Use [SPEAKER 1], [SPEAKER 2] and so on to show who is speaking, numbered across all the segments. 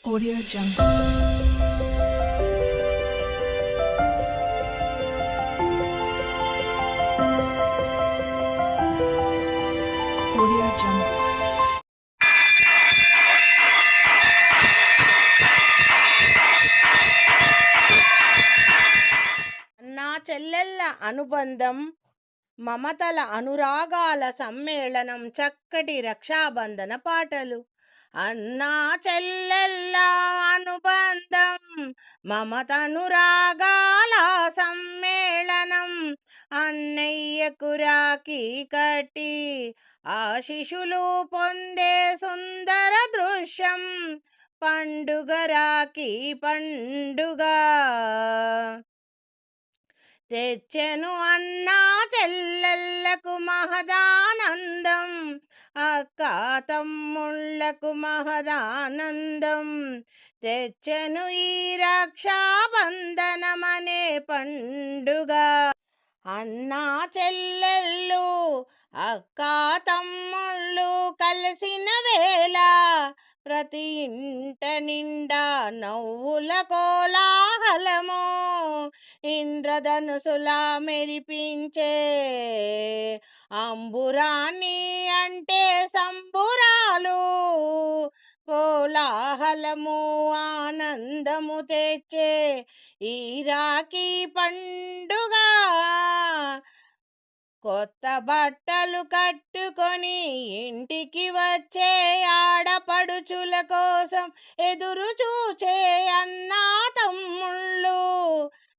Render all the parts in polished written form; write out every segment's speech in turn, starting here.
[SPEAKER 1] Audio Jungle. Audio Jungle.
[SPEAKER 2] అన్నా చెల్లెళ్ళ అనుబంధం మమతల అనురాగాల సమ్మేళనం చక్కటి రక్షాబంధన పాటలు. అన్నా చెల్లెళ్ళ అనుబంధం మమతనురాగాల సమ్మేళనం, అన్నయ్యకు రాఖీ కట్టి ఆశిషులు పొందే సుందర దృశ్యం, పండుగ రాఖీ పండుగ తెచ్చెను అన్నా చెల్లెళ్ళకు మహదానందం, అక్క తమ్ముళ్ళకు మహదానందం. తెచ్చెను ఈ రక్షాబంధనమనే పండుగ. అన్నా చెల్లెళ్ళు అక్క తమ్ముళ్ళు కలిసిన వేళ ప్రతి ఇంట నిండా నవ్వుల కోలాహలము, ఇంద్రధనుసులా మెరిపించే అంబురాన్ని అంటే సంబురాలు, కోలాహలము ఆనందము తెచ్చే ఈ రాఖీ పండుగ. కొత్త బట్టలు కట్టుకొని ఇంటికి వచ్చే ఆడపడుచుల కోసం ఎదురు చూచే అన్నా తమ్ముళ్ళు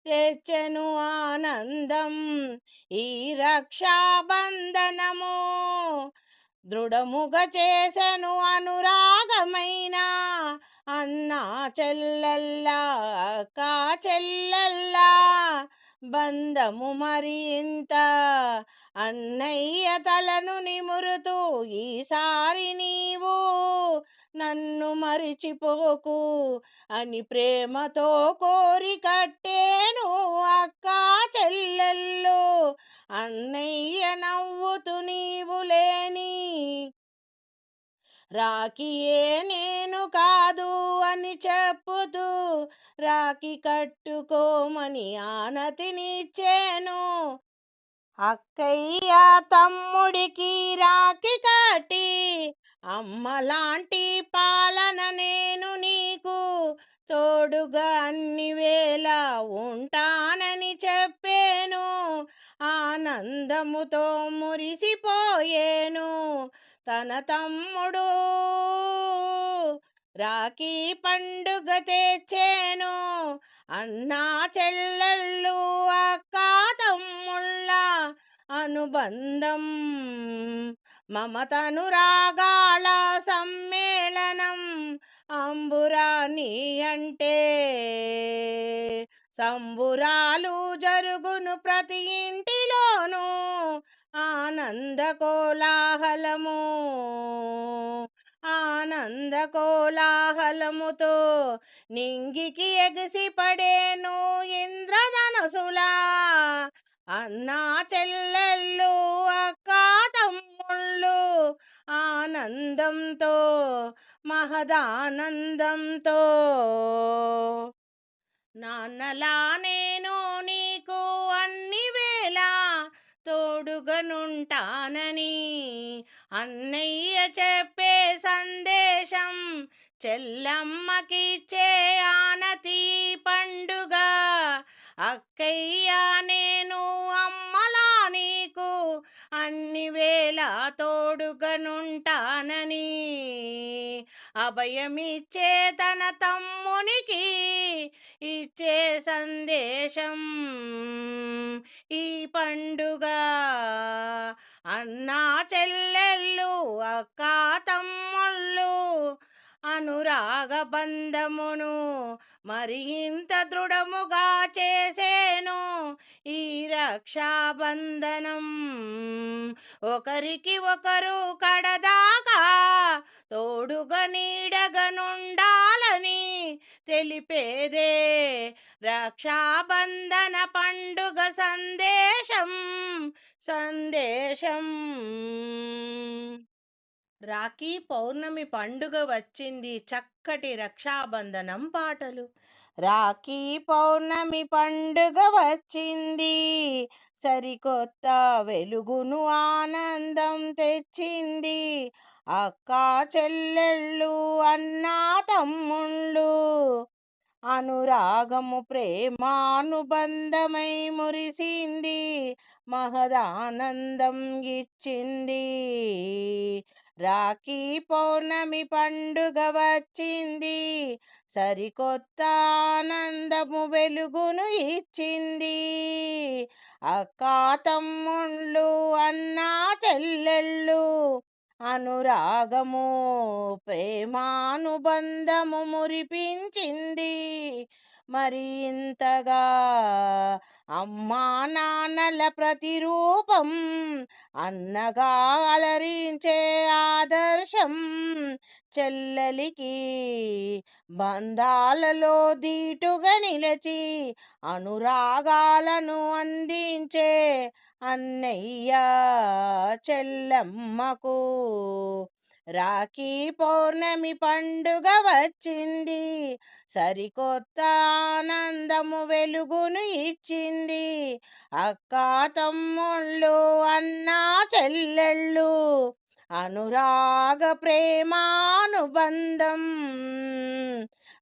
[SPEAKER 2] తెచ్చెను ఆనందం ఈ రక్షాబంధనము. దృఢముగా చేసెను అనురాగమైన అన్నా చెల్లెళ్ళ అక్క చెల్లెళ్ళ బంధము మరి ఇంత. అన్నయ్య తలను నిమురుతూ ఈసారి నీవు నన్ను మరిచిపోకు అని ప్రేమతో కోరి కట్టేను అక్క చెల్లెళ్ళు. అన్నయ్య నవ్వుతూ నీవు లేని రాఖీయే నేను కాదు అని చెప్పుతూ రాఖీ కట్టుకోమని ఆనతినిచ్చేను. అక్కయ్య తమ్ముడికి రాఖీ కట్టి అమ్మలాంటి పాలన నేను నీకు తోడుగా అన్ని వేళ ఉంటానని చెప్పేను. ఆనందముతో మురిసిపోయేను తన తమ్ముడు రాఖీ పండుగ తెచ్చేను. అన్నా చెల్లెళ్ళు అక్క తమ్ముళ్ళ అనుబంధం మమతనురాగాల సమ్మేళనం, అంబురాని అంటే సంబురాలు జరుగును ప్రతి ఇంటిలోనూ, ఆనంద కోలాహలము ఆనంద కోలాహలముతో నింగికి ఎగిసిపడేను ఇంద్రధనుసులా. అన్నా చెల్లెళ్ళు అక్క తమ్ముళ్ళు ఆనందంతో మహదానందంతో. నాన్నలా నేను నీకు అన్ని వేళ తోడుగనుంటానని అన్నయ్య చెప్పే సందేశం, చెల్లమ్మకిచ్చే ఆనతి పండుగ. అక్కయ్య నేను అమ్మలా నీకు అన్ని వేళ తోడుగనుంటానని అభయమిచ్చే తన తమ్మునికి ఇచ్చే సందేశం ఈ పండుగ. అన్నా చెల్లెళ్ళు అక్క తమ్ముళ్ళు అనురాగ బంధమును మరి ఇంత దృఢముగా చేసేను ఈ రక్షాబంధనం. ఒకరికి ఒకరు కడదాకా తోడుగా నీడగనుండాలని తెలిపేదే రక్షాబంధన పండుగ సందేశం సందేశం. రాఖీ పౌర్ణమి పండుగ వచ్చింది చక్కటి రక్షాబంధనం పాటలు. రాఖీ పౌర్ణమి పండుగ వచ్చింది సరికొత్త వెలుగును ఆనందం తెచ్చింది. అక్కా చెల్లెళ్ళు అన్నా తమ్ముళ్ళు అనురాగము ప్రేమానుబంధమై మురిసింది మహదానందం ఇచ్చింది. రాఖీ పౌర్ణమి పండుగ వచ్చింది సరికొత్త ఆనందము వెలుగును ఇచ్చింది. అక్కా తమ్ముళ్ళు అన్నా చెల్లెళ్ళు అనురాగము ప్రేమానుబంధము మురిపించింది. మరి ఇంతగా అమ్మా నాన్నల ప్రతిరూపం అన్నగా అలరించే ఆదర్శం చెల్లెలికి బంధాలలో దీటుగా నిలిచి అనురాగాలను అందించే అన్నయ్య చెల్లమ్మకు రాఖీ పౌర్ణమి పండుగ వచ్చింది సరికొత్త ఆనందము వెలుగును ఇచ్చింది. అక్కా తమ్ముళ్ళు అన్నా చెల్లెళ్ళు అనురాగ ప్రేమానుబంధం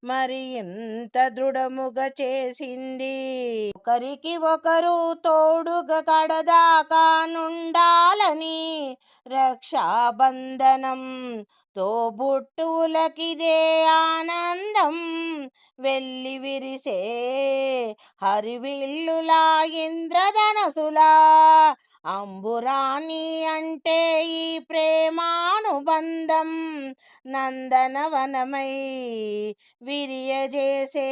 [SPEAKER 2] మరి ఎంత దృఢముగా చేసింది. ఒకరికి ఒకరు తోడుగా కడదాకా నుండాలని రక్షాబంధనం తోబుట్టువులకిదే ఆనందం. వెళ్ళి విరిసే హరివిల్లులా ఇంద్రధనసులా అంబురాణి అంటే ఈ ప్రేమానుబంధం నందనవనమై విరియజేసే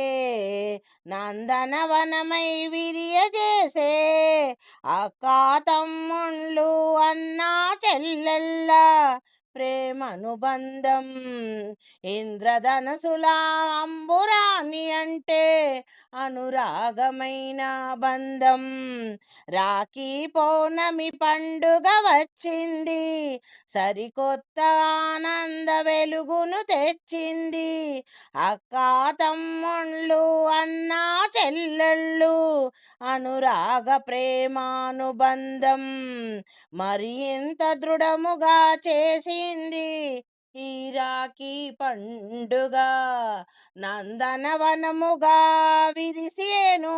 [SPEAKER 2] నందనవనమై విరియజేసే అక్కా తమ్ముళ్ళు అన్నా చెల్లెళ్ళ ప్రేమనుబంధం ఇంద్రధనసులా అంబురాణి అంటే అనురాగమైన బంధం. రాఖీ పౌర్ణమి పండుగ వచ్చింది సరికొత్త ఆనంద వెలుగును తెచ్చింది. అక్కా తమ్ముళ్ళు అన్నా చెల్లెళ్ళు అనురాగ ప్రేమానుబంధం మరి ఎంత దృఢముగా చేసింది ఈ రాఖీ పండుగ. నందనవనముగా విరిసేను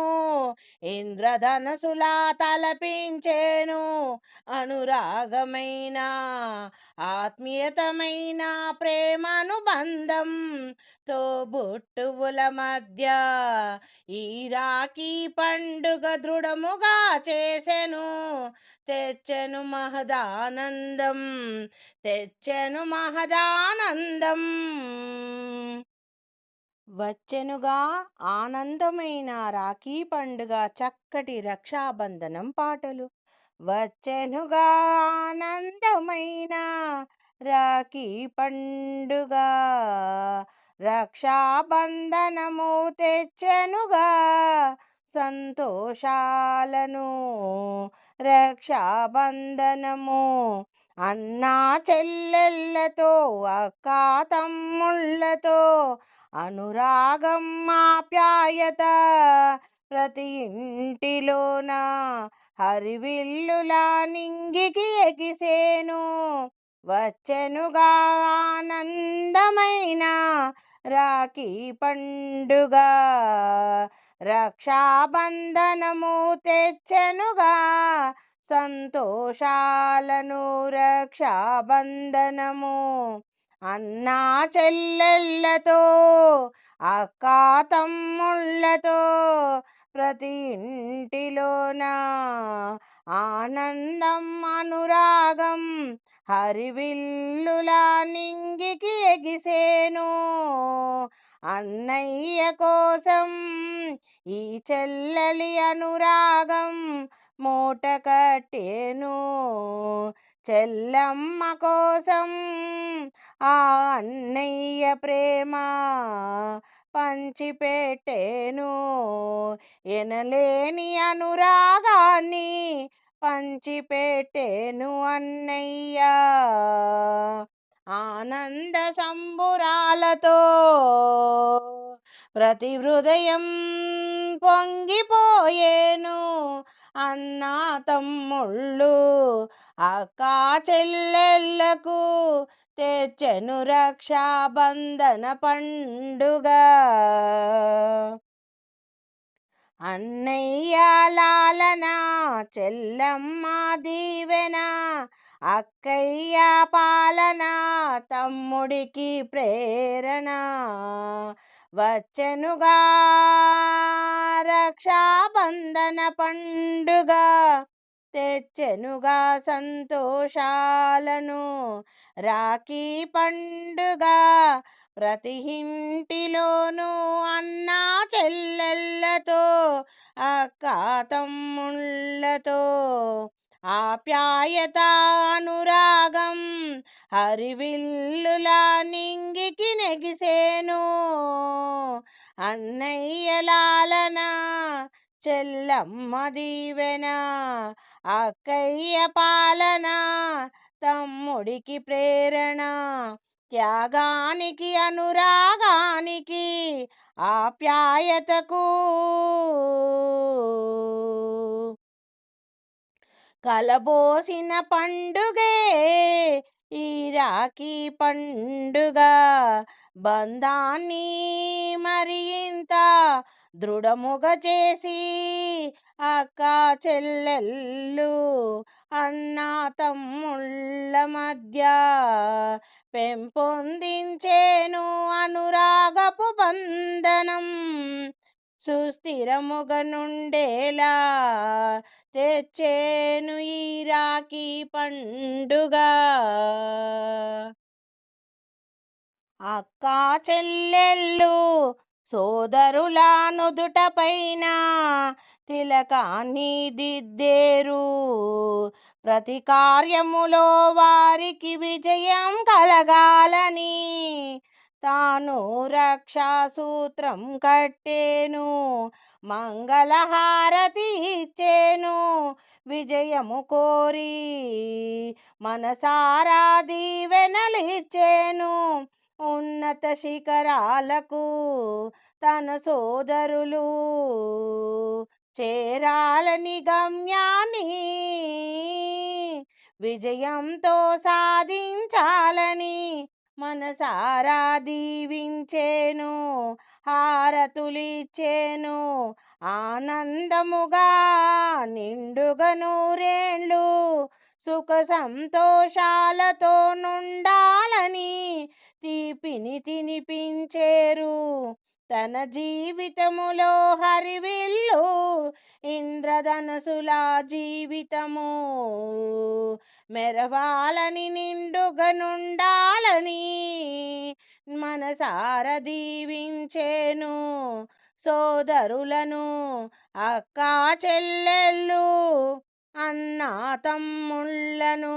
[SPEAKER 2] ఇంద్రధనసులా తలపించేను అనురాగమైన ఆత్మీయతమైన ప్రేమానుబంధం తోబుట్టువుల మధ్య ఈ రాఖీ పండుగ దృఢముగా చేసెను తెచ్చెను మహదానందం తెచ్చెను మహదానందం. వచ్చెనుగా ఆనందమైన రాఖీ పండుగ చక్కటి రక్షాబంధనం పాటలు. వచ్చెనుగా ఆనందమైన రాఖీ పండుగ రక్షాబంధనము తెచ్చెనుగా సంతోషాలను రక్షాబంధనము అన్నా చెల్లెళ్ళతో అక్కా తమ్ముళ్ళతో అనురాగం ఆప్యాయత ప్రతి ఇంటిలోన హరివిల్లులా నింగికి ఎగిసేను. వచ్చెనుగా ఆనందమైన రాఖీ పండుగ రక్షాబంధనము తెచ్చెనుగా సంతోషాలను రక్షాబంధనము అన్నా చెల్లెళ్ళతో అక్కా తమ్ముళ్ళతో ప్రతి ఇంటిలోన ఆనందం అనురాగం హరివిల్లులా నింగికి ఎగిసేను. అన్నయ్య కోసం ఈ చెల్లెలి అనురాగం మూట కట్టేను. చెల్లమ్మ కోసం ఆ అన్నయ్య ప్రేమ పంచిపెట్టేను. ఎనలేని అనురాగాన్ని పంచిపెట్టేను అన్నయ్య. ఆనంద సంబురాలతో ప్రతి హృదయం పొంగిపోయేను. అన్నా తమ్ముళ్ళు అక్కా చెల్లెళ్ళకు తెచ్చెను రక్షాబంధన పండుగ. అన్నయ్య లాలన, చెల్లమ్మ దీవెన, అక్కయ్య పాలన, తమ్ముడికి ప్రేరణ. వచ్చెనుగా రక్షాబంధన పండుగ, తెచ్చెనుగా సంతోషాలను. రాఖీ పండుగ ప్రతి ఇంటిలోనూ అన్నా చెల్లెళ్ళతో, అక్కా తమ్ముళ్ళతో ఆప్యాయత అనురాగం హరివిల్లులా నింగికి నెగిసేను. అన్నయ్య లాలన, చెల్లమ్మ దీవెన, అక్కయ్య పాలన, తమ్ముడికి ప్రేరణ. త్యాగానికి అనురాగానికి ఆప్యాయతకు కలబోసిన పండుగే ఈ రాఖీ పండుగ. బంధాన్ని మరింత దృఢముగ చేసి అక్కా చెల్లెళ్ళు అన్నా తమ్ముళ్ళ మధ్య పెంపొందించేను అనురాగపు బంధనం. సుస్థిరముగ నుండేలా తెచ్చేను ఈ రాఖీ పండుగ. అక్కా చెల్లెళ్ళు సోదరుల నుదుట పైన తిలకాన్ని దిద్దేరు. ప్రతి కార్యములో వారికి విజయం కలగాలని తాను రక్షా సూత్రం కట్టేను. మంగళహారతి ఇచ్చేను విజయము కోరి, మనసారా దీవెనలిచ్చేను ఉన్నత శిఖరాలకు తన సోదరులు చేరాలని గమ్యాన్ని, విజయంతో సాధించాలని మనసారా దీవించేను, హారతులిచ్చేను. ఆనందముగా నిండుగా నూరేళ్ళు సుఖ సంతోషాలతో నుండాలని తీపిని తినిపించేరు. తన జీవితములో హరివిల్లు ఇంద్రధనసులా జీవితము మెరవాలని, నిండుగా నుండాలని మనసార దీవించేను సోదరులను, అక్కా చెల్లెళ్ళు అన్నా తమ్ముళ్ళను.